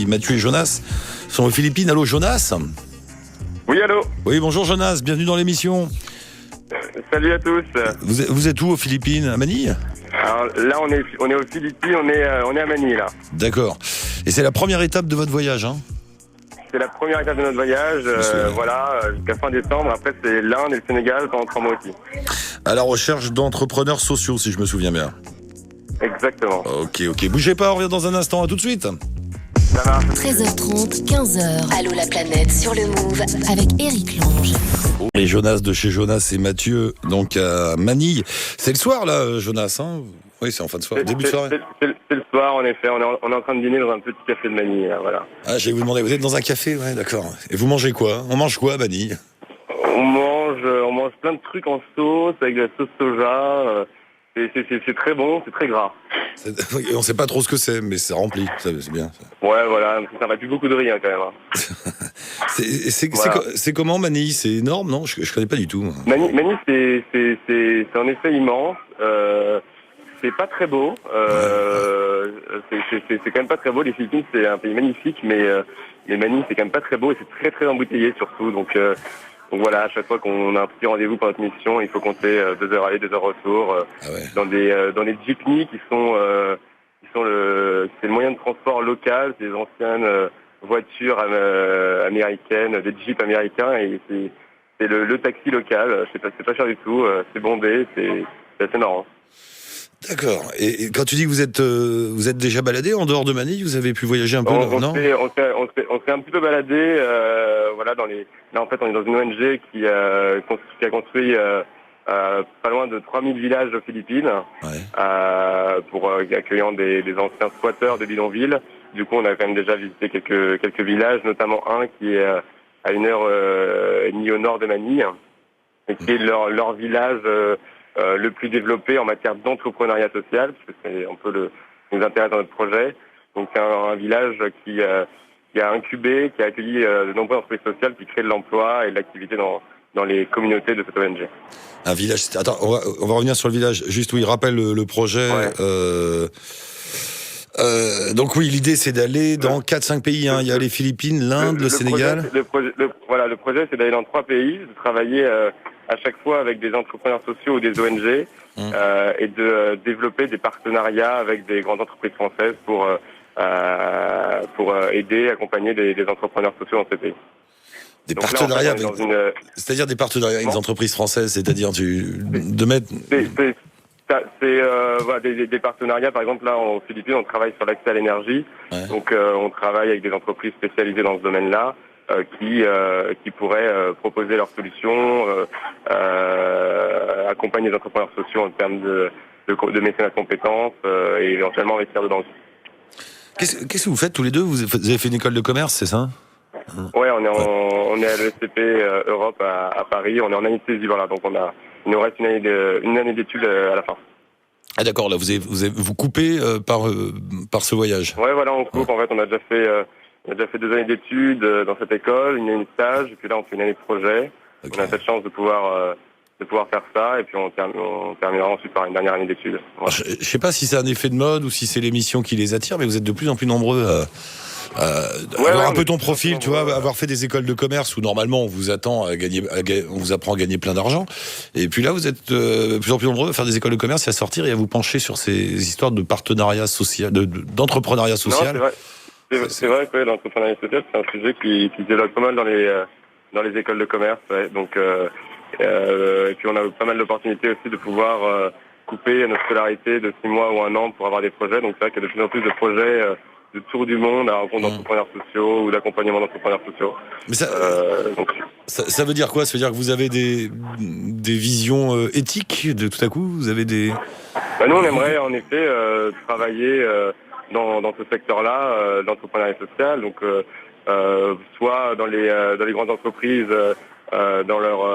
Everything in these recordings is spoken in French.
Mathieu et Jonas sont aux Philippines. Allô Jonas ? Oui, allô. Oui, bonjour Jonas, bienvenue dans l'émission. Salut à tous. Vous êtes où aux Philippines ? À Manille ? Alors là, on est aux Philippines, on est à Manille, là. D'accord. Et c'est la première étape de votre voyage, hein ? C'est la première étape de notre voyage, jusqu'à fin décembre. Après, c'est l'Inde et le Sénégal pendant 3 mois aussi. À la recherche d'entrepreneurs sociaux, si je me souviens bien. Exactement. Ok. Bougez pas, on revient dans un instant, à tout de suite. Ça marche. 13h30, 15h. Allô la planète sur le Move avec Eric Lange. Et Jonas de chez Jonas et Mathieu, donc à Manille. C'est le soir là, Jonas, hein ? Oui, c'est en fin de soirée, début de soirée. C'est le soir, en effet. On est en train de dîner dans un petit café de Manille, là, voilà. Ah, j'allais vous demander, vous êtes dans un café ? Ouais, d'accord. Et vous mangez quoi ? On mange quoi à Manille ? On mange plein de trucs en sauce, avec de la sauce soja. C'est très bon, c'est très gras. On sait pas trop ce que c'est, mais c'est rempli, c'est bien. Ouais, voilà, ça va plus beaucoup de riz, hein, quand même. Hein. Voilà. C'est comment Manille ? C'est énorme, non ? Je connais pas du tout. Moi. Manille, c'est en effet immense. C'est pas très beau. C'est quand même pas très beau. Les Philippines, c'est un pays magnifique, mais Manille, c'est quand même pas très beau et c'est très très embouteillé surtout. Donc voilà, à chaque fois qu'on a un petit rendez-vous pour notre mission, il faut compter 2 heures aller, 2 heures retour dans des jeepneys qui sont c'est le moyen de transport local, c'est des anciennes voitures américaines, des jeeps américains et c'est le taxi local. C'est pas cher du tout, c'est bondé, c'est assez marrant. D'accord. Et quand tu dis que vous êtes déjà baladé en dehors de Manille, vous avez pu voyager un peu, non ? On s'est un petit peu baladé, voilà, là en fait on est dans une ONG qui a construit pas loin de 3000 villages aux Philippines, pour accueillant des anciens squatteurs de bidonvilles. Du coup on a quand même déjà visité quelques villages, notamment un qui est à 1h30 au nord de Manille, et qui est leur village le plus développé en matière d'entrepreneuriat social, parce que c'est un peu nous intéresse dans notre projet. Donc c'est un village qui a incubé, qui a accueilli de nombreuses entreprises sociales qui créent de l'emploi et de l'activité dans les communautés de cette ONG. Un village. Attends, on va revenir sur le village. Juste où il rappelle le projet. Ouais. Donc oui, l'idée c'est d'aller dans 4-5 pays. Hein. Il y a les Philippines, l'Inde, le Sénégal. Le projet, c'est d'aller dans 3 pays, de travailler à chaque fois avec des entrepreneurs sociaux ou des ONG et de développer des partenariats avec des grandes entreprises françaises pour aider, accompagner des entrepreneurs sociaux dans ces pays. Des Donc partenariats là, en fait, c'est-à-dire des partenariats avec des entreprises françaises, c'est-à-dire de mettre... Voilà, des partenariats. Par exemple, là, aux Philippines, on travaille sur l'accès à l'énergie. Ouais. Donc, on travaille avec des entreprises spécialisées dans ce domaine-là qui pourraient proposer leurs solutions, accompagner les entrepreneurs sociaux en termes de mécénat de compétences et éventuellement investir dedans aussi. Qu'est-ce que vous faites tous les deux ? Vous avez fait une école de commerce, c'est ça ? Ouais, on est à l'ESCP Europe à Paris. On est en année de saisie, voilà. Donc, il nous reste une année d'études à la fin. Ah d'accord, là vous coupez par ce voyage. Ouais, voilà, on coupe. En fait, on a déjà fait 2 années d'études dans cette école, une année de stage, et puis là on fait une année de projet. Okay. On a cette chance de pouvoir faire ça, et puis on terminera ensuite par une dernière année d'études. Voilà. Je sais pas si c'est un effet de mode ou si c'est l'émission qui les attire, mais vous êtes de plus en plus nombreux avoir un peu ton profil, tu vois, avoir fait des écoles de commerce où normalement on vous apprend à gagner plein d'argent. Et puis là, vous êtes de plus en plus nombreux à faire des écoles de commerce et à sortir et à vous pencher sur ces histoires de partenariat social, d'entrepreneuriat social. Non, c'est vrai que l'entrepreneuriat social, c'est un sujet qui se développe pas mal dans les écoles de commerce. Ouais. Donc, et puis on a pas mal d'opportunités aussi de pouvoir couper notre scolarité de 6 mois ou 1 an pour avoir des projets. Donc c'est vrai qu'il y a de plus en plus de projets de tour du monde à la rencontre d'entrepreneurs sociaux ou d'accompagnement d'entrepreneurs sociaux. Mais ça veut dire quoi ? Ça veut dire que vous avez des visions éthiques de tout à coup ? Vous avez des... Nous, on aimerait en effet travailler dans ce secteur-là, l'entrepreneuriat social. Donc, soit dans les grandes entreprises, dans leur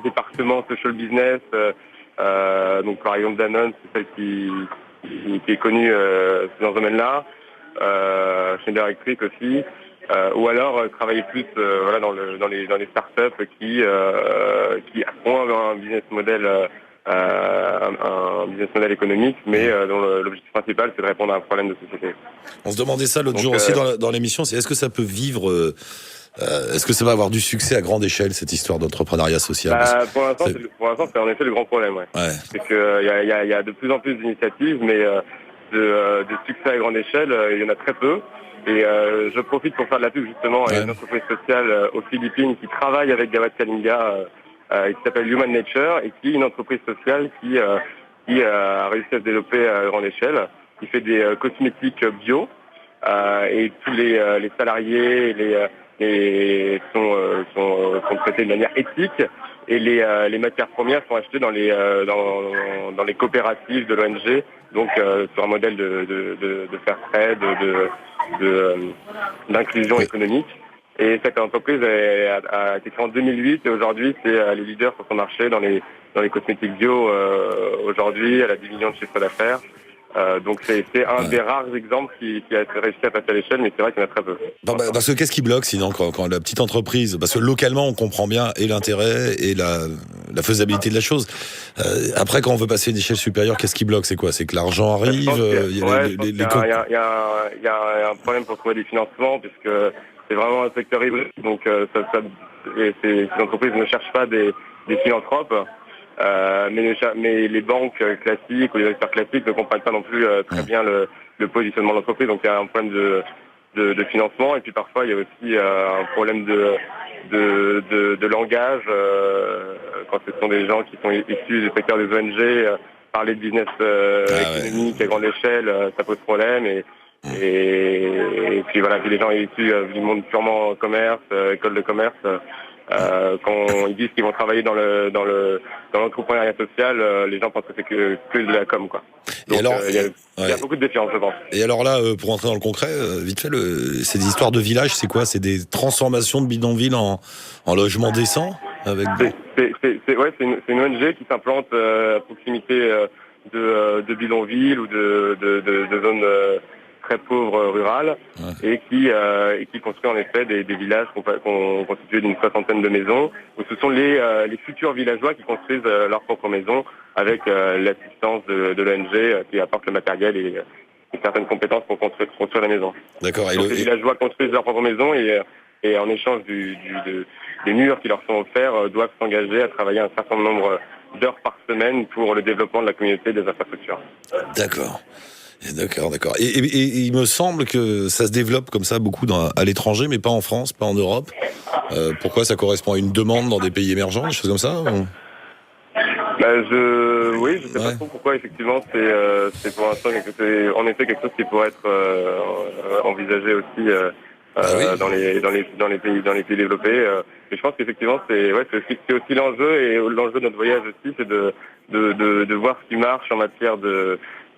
département social business. Donc, par exemple, Danone, c'est celle qui est connue dans ce domaine-là. Schneider Electric aussi. Ou alors travailler plus dans les startups qui ont un business model un business model économique, mais dont l'objectif principal, c'est de répondre à un problème de société. On se demandait ça l'autre jour aussi dans l'émission, c'est est-ce que ça peut vivre... est-ce que ça va avoir du succès à grande échelle, cette histoire d'entrepreneuriat social? Pour l'instant, c'est en effet le grand problème. Ouais. C'est que il y a de plus en plus d'initiatives, mais de succès à grande échelle, il y en a très peu. Et je profite pour faire de la pub justement à une entreprise sociale aux Philippines qui travaille avec Gawad Kalinga, qui s'appelle Human Nature, et qui est une entreprise sociale qui a réussi à se développer à grande échelle, qui fait des cosmétiques bio, et tous les salariés, sont traités de manière éthique, et les matières premières sont achetées dans les coopératives de l'ONG, donc sur un modèle de fair trade, d'inclusion économique. Et cette entreprise a été créée en 2008 et aujourd'hui c'est les leaders sur son marché dans les cosmétiques bio. Aujourd'hui, elle a 10 millions de chiffres d'affaires. Donc c'est un des rares exemples qui a réussi à passer à l'échelle, mais c'est vrai qu'il y en a très peu. Parce que qu'est-ce qui bloque sinon quand la petite entreprise, parce que localement on comprend bien et l'intérêt et la faisabilité de la chose. Après quand on veut passer à une échelle supérieure, qu'est-ce qui bloque? C'est quoi? C'est que l'argent arrive? Il y a un problème pour trouver des financements puisque c'est vraiment un secteur hybride. Donc ces entreprises ne cherchent pas des philanthropes. Mais les banques classiques ou les acteurs classiques ne comprennent pas non plus très bien le positionnement de l'entreprise. Donc il y a un problème de financement et puis parfois il y a aussi un problème de langage quand ce sont des gens qui sont issus du secteur des ONG. Parler de business économique à grande échelle, ça pose problème et puis voilà, puis les gens issus du monde purement commerce, école de commerce. Quand ils disent qu'ils vont travailler dans l'entrepreneuriat social, les gens pensent que c'est que de la com, quoi. Donc, il y a beaucoup de défiance, je pense. Et alors là, pour entrer dans le concret, vite fait, c'est des histoires de village, c'est quoi? C'est des transformations de bidonvilles en logements décents avec... C'est une ONG qui s'implante à proximité de bidonvilles ou de zones très pauvres rurales et qui construit en effet des villages constitués d'une 60aine de maisons où ce sont les futurs villageois qui construisent leurs propres maisons avec l'assistance de l'ONG qui apporte le matériel et certaines compétences pour construire la maison. D'accord. Donc les villageois construisent leurs propres maisons et en échange des murs qui leur sont offerts doivent s'engager à travailler un certain nombre d'heures par semaine pour le développement de la communauté des infrastructures. D'accord. Et il me semble que ça se développe comme ça beaucoup à l'étranger, mais pas en France, pas en Europe. Pourquoi? Ça correspond à une demande dans des pays émergents, des choses comme ça ou... Je sais pas trop pourquoi effectivement c'est pour l'instant en effet quelque chose qui pourrait être envisagé aussi dans les pays développés. Mais je pense qu'effectivement c'est aussi l'enjeu et l'enjeu de notre voyage aussi, c'est de voir ce qui marche en matière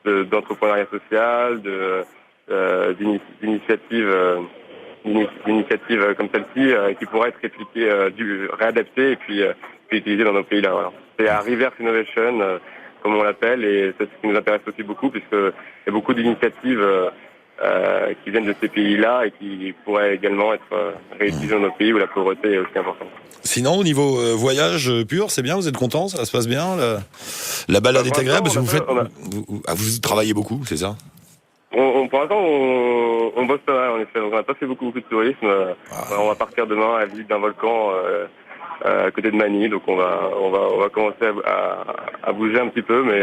d'entrepreneuriat social, d'initiatives comme celle-ci qui pourraient être répliquées, réadaptées et puis utilisées dans nos pays là. Voilà. C'est à reverse innovation, comme on l'appelle, et c'est ce qui nous intéresse aussi beaucoup puisque il y a beaucoup d'initiatives qui viennent de ces pays-là et qui pourraient également être réutilisées dans nos pays où la pauvreté est aussi importante. Sinon, au niveau voyage pur, c'est bien, vous êtes content, ça se passe bien, la balade est agréable, parce que vous travaillez beaucoup, c'est ça? Pour l'instant, on bosse pas mal, en effet. On n'a pas fait beaucoup de tourisme. On va partir demain à la visite d'un volcan à côté de Manille, donc on va commencer à bouger un petit peu, mais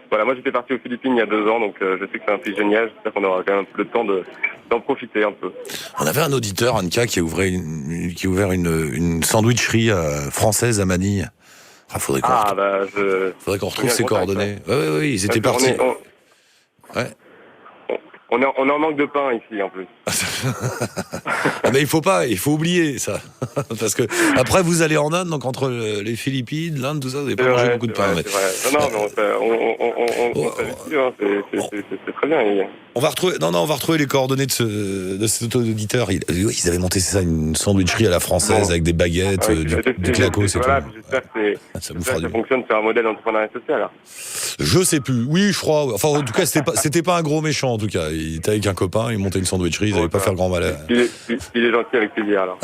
voilà, moi j'étais parti aux Philippines il y a 2 ans, donc je sais que c'est un pays génial, j'espère qu'on aura quand même un peu le temps d'en profiter un peu. On avait un auditeur, Anka, qui a ouvert une sandwicherie française à Manille. Faudrait qu'on retrouve ses coordonnées. Oui, ils étaient partis. On est en manque de pain ici, en plus. Mais il faut oublier ça. Parce que après, vous allez en Inde, donc entre les Philippines, l'Inde, tout ça, vous n'avez pas mangé beaucoup de pain. C'est très bien. On va retrouver les coordonnées de cet auditeur. Ils avaient monté ça, une sandwicherie à la française avec des baguettes, du clacos et tout. j'espère que ça fonctionne sur un modèle d'entrepreneuriat social. Là. Je sais plus. Oui, je crois. Enfin, en tout cas, c'était pas un gros méchant, en tout cas. Il était avec un copain, il montait une sandwicherie, ils n'allaient pas faire grand malheur. Il est gentil avec plaisir, alors.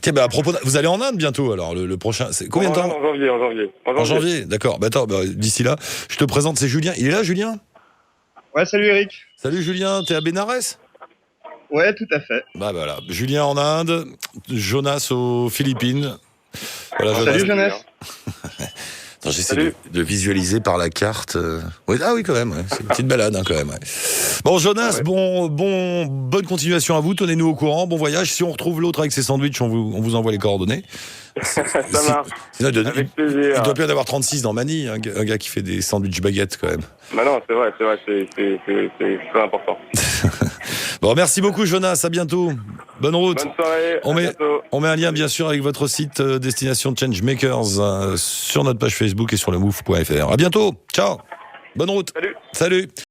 Tiens, à propos, vous allez en Inde bientôt, alors, le prochain. C'est combien de temps? En janvier, d'accord. Attends, d'ici là, je te présente, c'est Julien. Il est là, Julien? Ouais, salut Eric. Salut Julien, t'es à Bénarès? Ouais, tout à fait. Voilà. Julien en Inde, Jonas aux Philippines. Voilà, Salut Jonas. Attends, j'essaie de visualiser par la carte. Oui, ah oui, quand même. Ouais. C'est une petite balade, quand même. Ouais. Bon, Jonas, bonne continuation à vous. Tenez-nous au courant. Bon voyage. Si on retrouve l'autre avec ses sandwichs, on vous envoie les coordonnées. Ça marche. Sinon, avec plaisir. Il doit bien y en avoir 36 dans Manille, un gars qui fait des sandwichs baguettes, quand même. Bah non, c'est vrai, c'est très important. Bon, merci beaucoup, Jonas. À bientôt. Bonne route. Bonne soirée. On met un lien, bien sûr, avec votre site Destination Changemakers sur notre page Facebook et sur le move.fr. À bientôt. Ciao. Bonne route. Salut.